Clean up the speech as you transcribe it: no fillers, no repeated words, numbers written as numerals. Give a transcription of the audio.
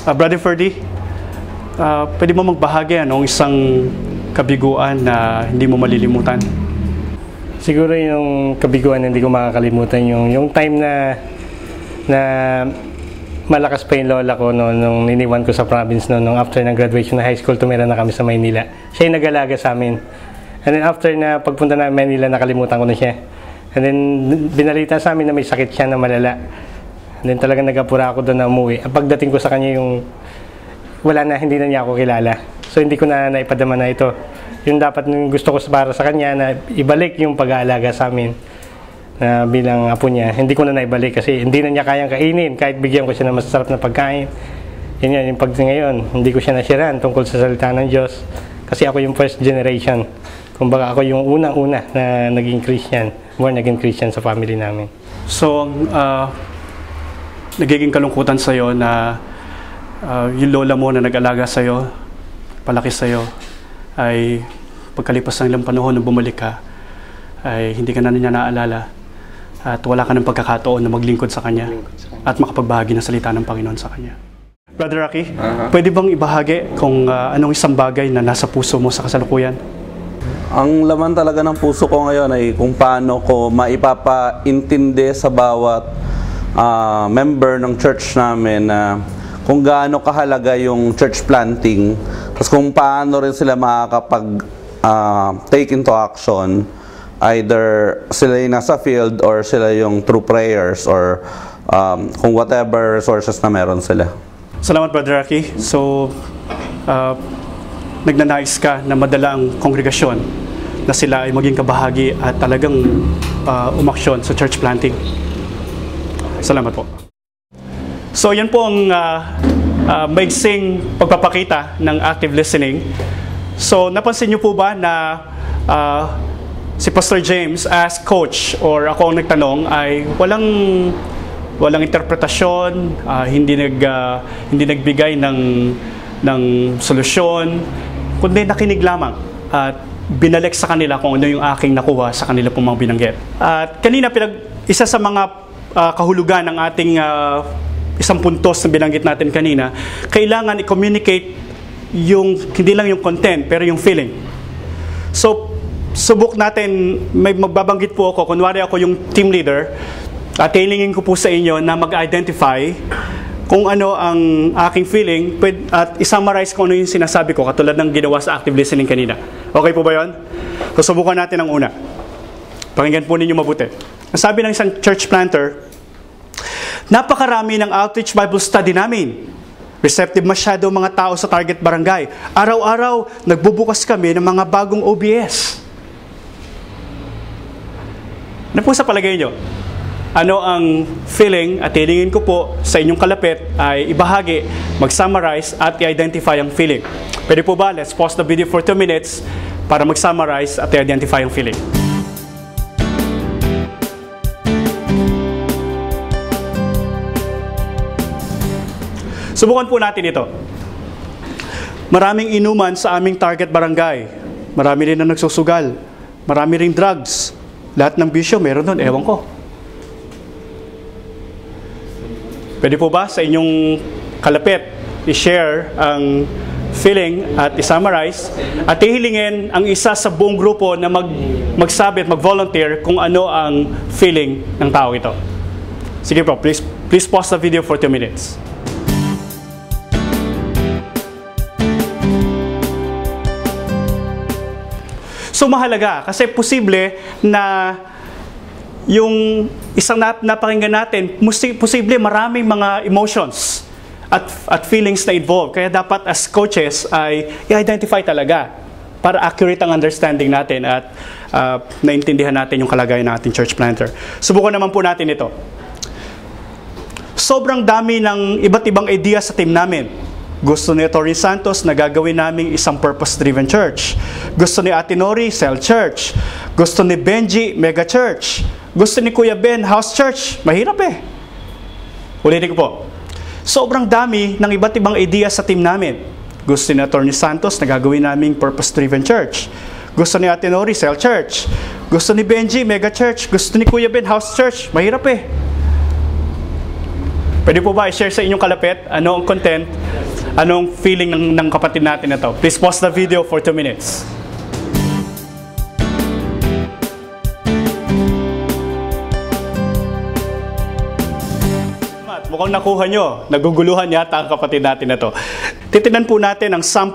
Brother Ferdy, pwede mo magbahagi ng isang kabiguan na hindi mo malilimutan? Siguro yung kabiguan na hindi ko makakalimutan yung time na malakas pa yung lola ko nung niniwan ko sa province nung after ng graduation na high school, tumira na kami sa Maynila. Siya yung nag-alaga sa amin. And then after na pagpunta na Maynila, nakalimutan ko na siya. And then binalita sa amin na may sakit siya na malala. And then talagang nag-apura ako doon na umuwi. Ang pagdating ko sa kanya wala na, hindi na niya ako kilala. So hindi ko na naipadama na ito. Yung dapat gusto ko para sa kanya na ibalik yung pag-aalaga sa amin na bilang apo niya. Hindi ko na naibalik kasi hindi na niya kayang kainin kahit bigyan ko siya ng masarap na pagkain. Yun yan, yung pag ngayon, hindi ko siya nasiran tungkol sa salita ng Diyos. Kasi ako yung first generation. Kumbaga ako yung unang-una na naging Christian, born again Christian sa family namin. So, nagiging kalungkutan sa'yo na yung lola mo na nag-alaga sa'yo, palaki sa'yo, ay pagkalipas ng ilang panahon na bumalik ka, ay hindi ka na niya naalala at wala ka ng pagkakataon na maglingkod sa Kanya at makapagbahagi ng salita ng Panginoon sa Kanya. Brother Rocky, pwede bang ibahagi kung anong isang bagay na nasa puso mo sa kasalukuyan? Ang laman talaga ng puso ko ngayon ay kung paano ko maipapaintindi sa bawat member ng church namin na kung gaano kahalaga yung church planting, tapos kung paano rin sila makakapag take into action, either sila yung nasa field or sila yung through prayers or kung whatever resources na meron sila. Salamat, Brother Rocky. So, nagnanais ka na madala ang kongregasyon na sila ay maging kabahagi at talagang umaksyon sa church planting. Salamat po. So, yan po ang maigsing pagpapakita ng active listening. So, napansin niyo po ba na si Pastor James as coach or ako ang nagtanong ay walang interpretasyon, hindi nagbigay ng solusyon, kundi nakinig lamang at binalik sa kanila kung ano yung aking nakuha sa kanila pong mga binanggit. At kanina isa sa mga kahulugan ng ating isang puntos na binanggit natin kanina, kailangan i-communicate hindi lang yung content, pero yung feeling. So, subok natin, may magbabanggit po ako, kunwari ako yung team leader, at kailingin ko po sa inyo na mag-identify kung ano ang aking feeling at isummarize kung ano yung sinasabi ko, katulad ng ginawa sa active listening kanina. Okay po ba yun? So, subukan natin ang una. Pakinggan po ninyo mabuti. Ang sabi ng isang church planter, napakarami ng outreach Bible study namin. Receptive masyado mga tao sa target barangay. Araw-araw, nagbubukas kami ng mga bagong OBS. Ano po sa palagay nyo? Ano ang feeling at hilingin ko po sa inyong kalapit ay ibahagi, mag-summarize at i-identify ang feeling. Pwede po ba? Let's pause the video for 2 minutes para mag-summarize at i-identify ang feeling. Subukan po natin ito. Maraming inuman sa aming target barangay. Marami rin na nagsusugal. Marami ring drugs. Lahat ng bisyo meron doon, ewan ko. Pwede po ba sa inyong kalapit i-share ang feeling at i-summarize at ihilingin ang isa sa buong grupo na magsabi at mag-volunteer kung ano ang feeling ng tao ito. Sige po, please pause the video for 2 minutes. So mahalaga kasi posible na yung isang napakinggan natin, posible maraming mga emotions at feelings na involved. Kaya dapat as coaches ay i-identify talaga para accurate ang understanding natin at naintindihan natin yung kalagayan ng ating church planter. Subukan naman po natin ito. Sobrang dami ng iba't ibang idea sa team namin. Gusto ni Tori Santos na gagawin naming isang purpose-driven church. Gusto ni Ate Nori, cell church. Gusto ni Benji, mega church. Gusto ni Kuya Ben, house church. Mahirap eh. Ulitin ko po. Sobrang dami ng iba't ibang idea sa team namin. Gusto ni Atty. Santos na gagawin naming purpose-driven church. Gusto ni Ate Nori, Cell Church. Gusto ni Benji, Mega Church. Gusto ni Kuya Ben, House Church. Mahirap eh. Pwede po ba i-share sa inyong kalapit? Ano ang content? Anong feeling ng kapatid natin na to? Please pause the video for 2 minutes. Mukhang nakuha nyo. Naguguluhan yata ang kapatid natin na to. Titignan po natin ang sample